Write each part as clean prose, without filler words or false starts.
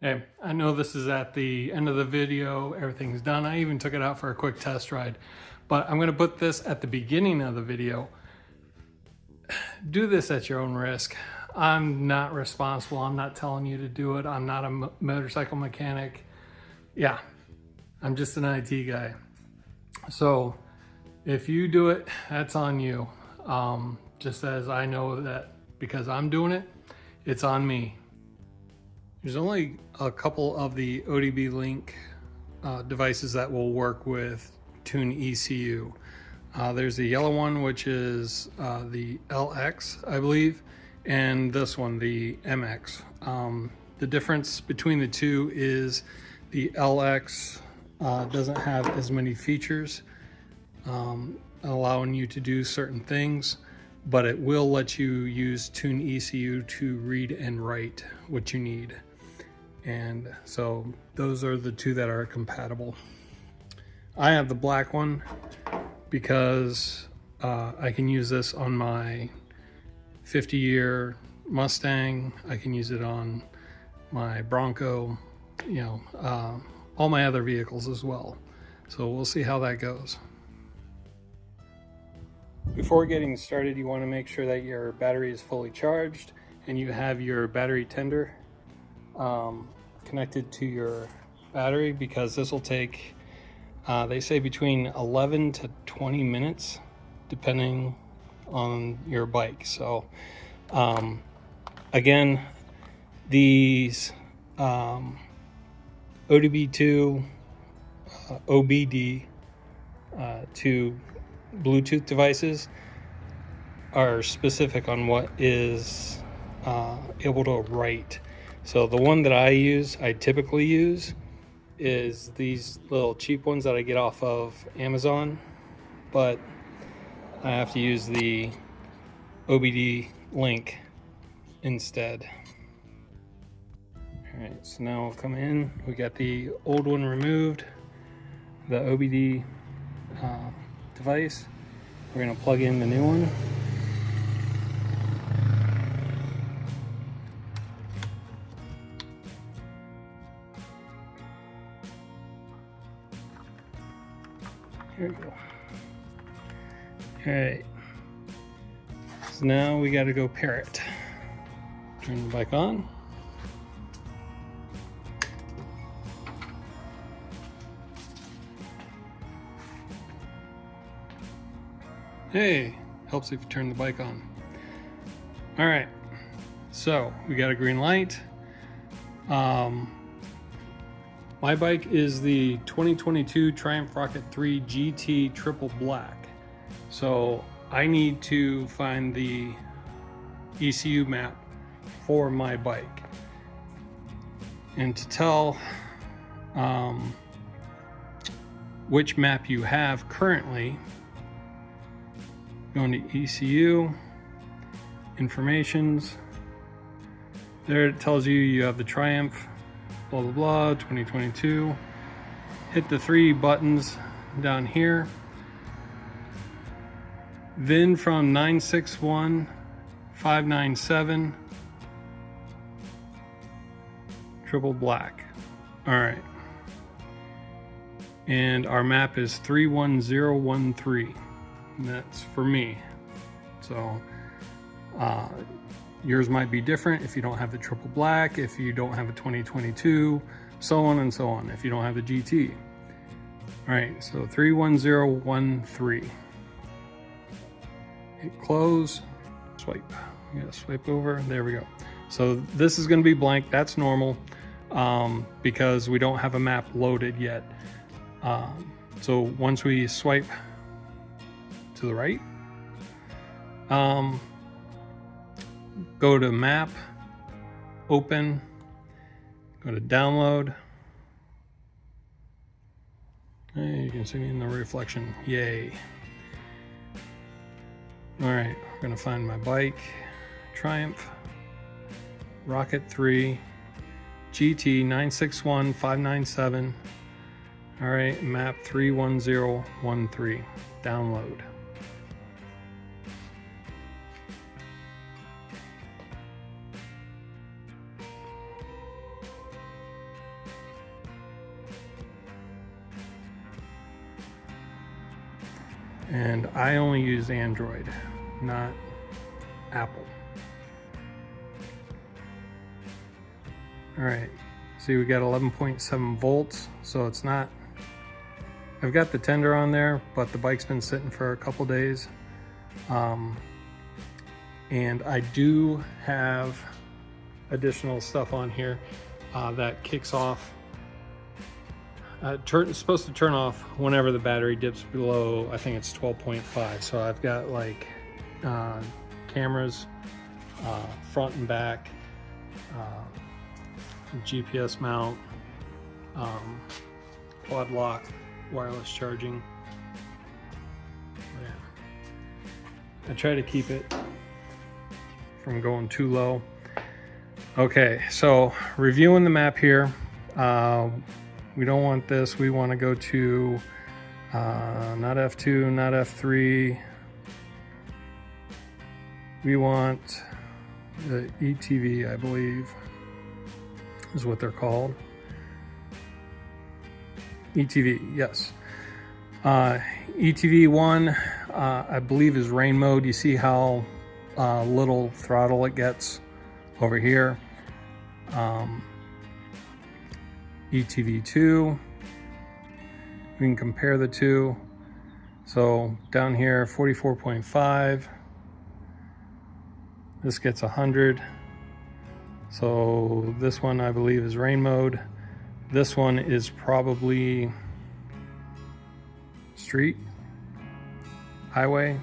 Hey, I know this is at the end of the video, everything's done. I even took it out for a quick test ride, but I'm gonna put this at the beginning of the video. Do this at your own risk. I'm not responsible. I'm not telling you to do it. I'm not a motorcycle mechanic. Yeah, I'm just an IT guy. So if you do it, that's on you. Just as I know that because I'm doing it, it's on me. There's only a couple of the ODB Link devices that will work with TuneECU. There's the yellow one, which is the LX, I believe, and this one, the MX. The difference between the two is the LX doesn't have as many features allowing you to do certain things, but it will let you use TuneECU to read and write what you need. And so those are the two that are compatible. I have the black one because I can use this on my 50-year Mustang. I can use it on my Bronco, all my other vehicles as well. So we'll see how that goes. Before getting started, you want to make sure that your battery is fully charged and you have your battery tender connected to your battery, because this will take they say between 11 to 20 minutes depending on your bike. So again, these ODB2 OBD to Bluetooth devices are specific on what is able to write. So the one that I typically use is these little cheap ones that I get off of Amazon, but I have to use the OBD Link instead. All right, so now we'll come in. We got the old one removed, the OBD device. We're gonna plug in the new one. Here we go. All right. So now we got to go pair it. Turn the bike on. Hey, helps if you turn the bike on. All right. So we got a green light. My bike is the 2022 Triumph Rocket 3 GT Triple Black. So I need to find the ECU map for my bike. And to tell which map you have currently, going to ECU, informations. There it tells you you have the Triumph blah blah blah 2022. Hit the three buttons down here, then from 961 597 Triple Black. All right, and our map is 31013, and that's for me. So yours might be different if you don't have the Triple Black, if you don't have a 2022, so on and so on, if you don't have the GT. All right, so 31013. Hit close, swipe. You gotta swipe over, there we go. So this is gonna be blank, that's normal, because we don't have a map loaded yet. So once we swipe to the right, go to map, open, go to download. Hey, you can see me in the reflection, yay. All right, we're gonna find my bike, Triumph Rocket 3 GT 961 597. All right, map 31013, download. And I only use Android, not Apple. All right, see we got 11.7 volts, so it's not, I've got the tender on there, but the bike's been sitting for a couple days. And I do have additional stuff on here that kicks off. It's supposed to turn off whenever the battery dips below, I think it's 12.5. So I've got like cameras, front and back, GPS mount, quad lock, wireless charging. Yeah. I try to keep it from going too low. Okay, so reviewing the map here, we don't want this. We want to go to not F2, not F3. We want the ETV, I believe, is what they're called. ETV, yes. ETV 1, I believe, is rain mode. You see how little throttle it gets over here. ETV 2, we can compare the two. So down here, 44.5. This gets 100. So this one, I believe, is rain mode. This one is probably street, highway.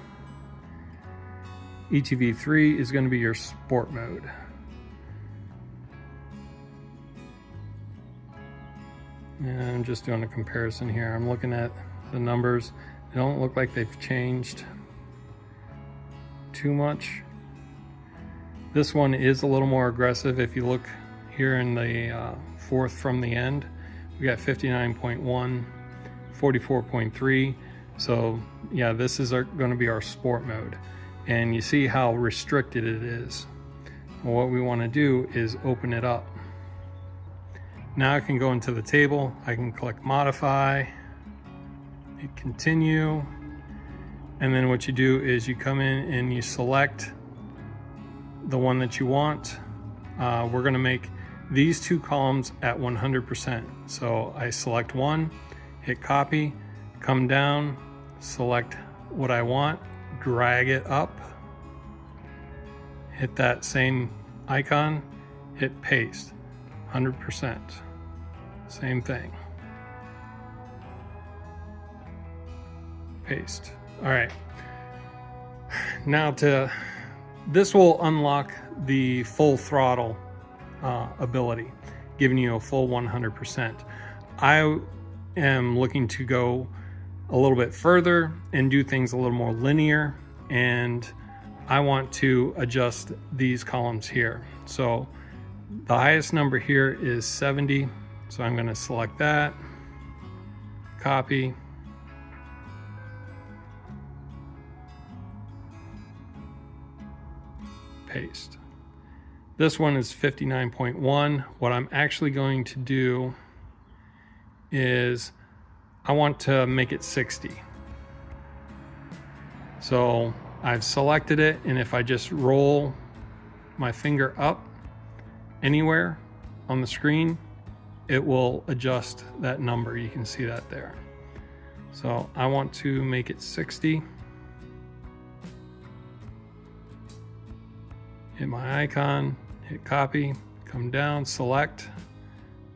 ETV 3 is going to be your sport mode. And I'm just doing a comparison here. I'm looking at the numbers. They don't look like they've changed too much. This one is a little more aggressive. If you look here in the fourth from the end, we got 59.1, 44.3. So yeah, this is going to be our sport mode. And you see how restricted it is. Well, what we want to do is open it up. Now I can go into the table. I can click modify, hit continue. And then what you do is you come in and you select the one that you want. We're going to make these two columns at 100%. So I select one, hit copy, come down, select what I want, drag it up, hit that same icon, hit paste, 100%. Same thing. Paste. All right. Now this will unlock the full throttle ability, giving you a full 100%. I am looking to go a little bit further and do things a little more linear, and I want to adjust these columns here. So the highest number here is 70, so I'm going to select that, copy, paste. This one is 59.1. What I'm actually going to do is I want to make it 60. So I've selected it, and if I just roll my finger up anywhere on the screen, it will adjust that number. You can see that there. So I want to make it 60. Hit my icon, hit copy, come down, select,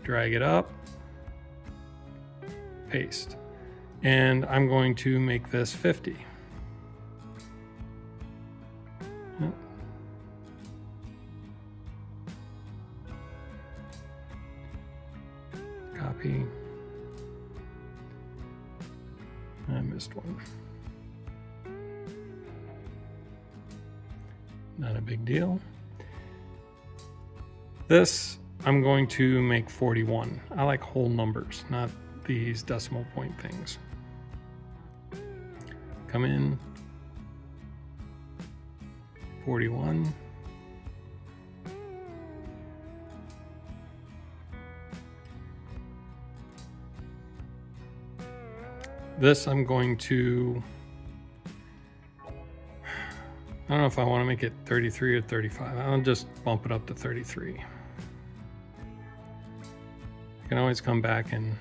drag it up, paste. And I'm going to make this 50. Yep. Copy. I missed one. Not a big deal. This I'm going to make 41. I like whole numbers, not these decimal point things. Come in, 41. This I'm going to don't know if I want to make it 33 or 35. I'll just bump it up to 33. I can always come back and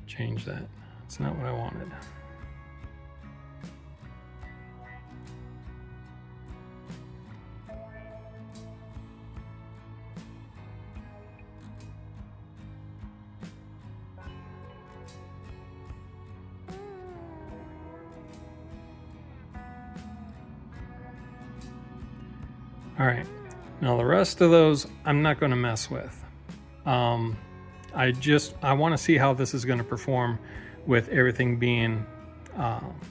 change that. It's not what I wanted. All right, now the rest of those I'm not going to mess with. I want to see how this is going to perform with everything being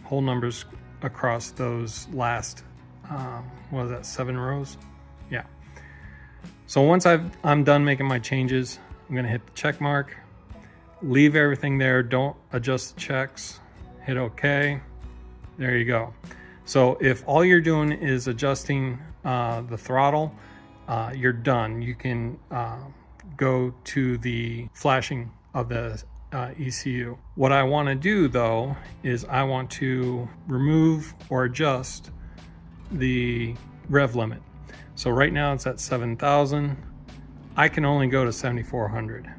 whole numbers across those last, what was that, 7 rows? Yeah. So once I'm done making my changes, I'm going to hit the check mark, leave everything there, don't adjust the checks, hit OK. There you go. So if all you're doing is adjusting the throttle, you're done. You can go to the flashing of the ECU. What I want to do though is I want to remove or adjust the rev limit. So right now it's at 7,000. I can only go to 7,400.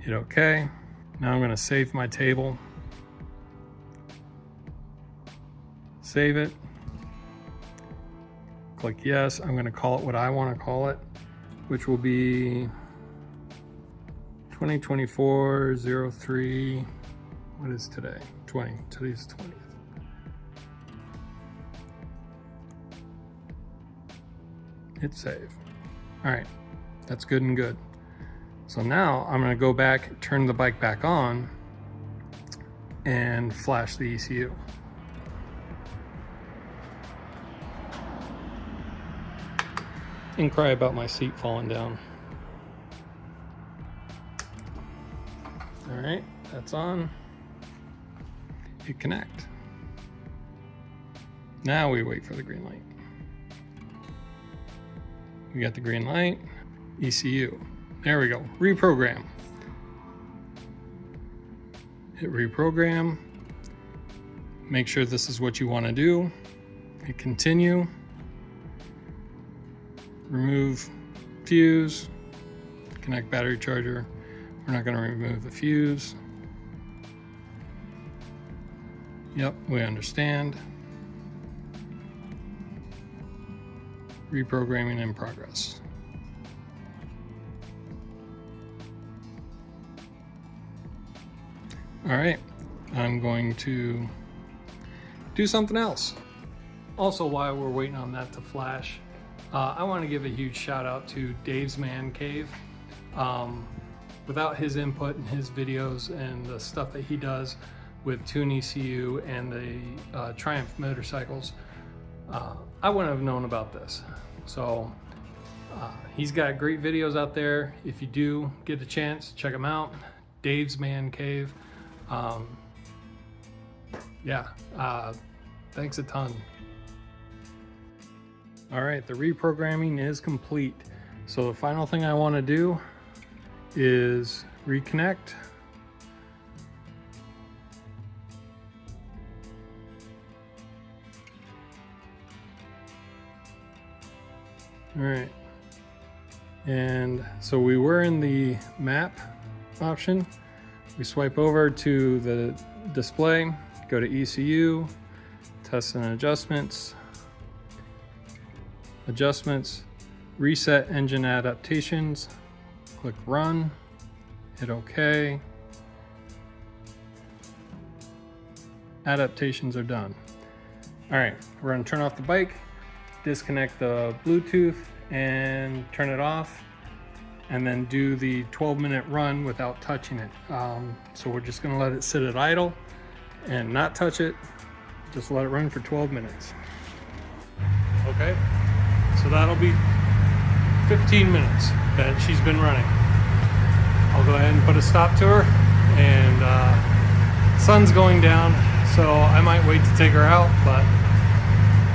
Hit OK. Now I'm going to save my table. Save it. Click yes. I'm going to call it what I want to call it, which will be 2024-03. What is today? 20. Today's 20th. Hit save. All right, that's good and good. So now I'm going to go back, turn the bike back on, and flash the ECU. And cry about my seat falling down. All right, that's on. Hit connect. Now we wait for the green light. We got the green light, ECU. There we go, reprogram. Hit reprogram. Make sure this is what you want to do. Hit continue. Remove fuse, connect battery charger. We're not going to remove the fuse. Yep, we understand. Reprogramming in progress. All right, I'm going to do something else. Also, while we're waiting on that to flash, I want to give a huge shout out to Dave's Man Cave. Without his input and his videos and the stuff that he does with TuneECU and the Triumph motorcycles, I wouldn't have known about this. So he's got great videos out there. If you do get a chance, check him out. Dave's Man Cave. Thanks a ton. All right, the reprogramming is complete. So the final thing I want to do is reconnect. All right, and so we were in the map option. We swipe over to the display, go to ECU, tests and adjustments, reset engine adaptations, click run, hit OK. Adaptations are done. All right, we're gonna turn off the bike, disconnect the Bluetooth and turn it off, and then do the 12-minute run without touching it. So we're just gonna let it sit at idle and not touch it, just let it run for 12 minutes. Okay, so that'll be 15 minutes that she's been running. I'll go ahead and put a stop to her, and sun's going down, so I might wait to take her out, but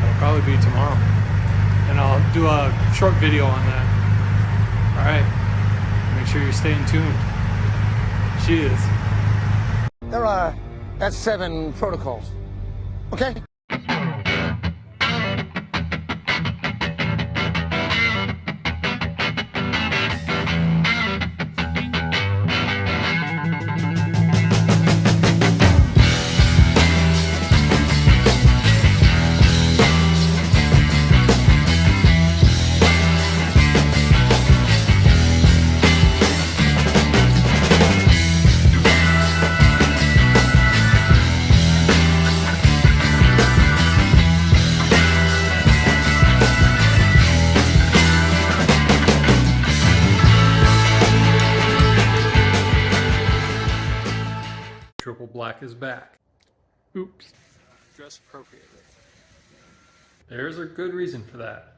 it'll probably be tomorrow. And I'll do a short video on that. All right, make sure you're staying tuned. She is. There are S7 protocols, okay? black is back. Oops. Dress appropriately. There's a good reason for that.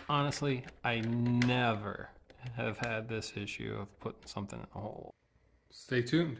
Honestly, I never have had this issue of putting something in a hole. Stay tuned.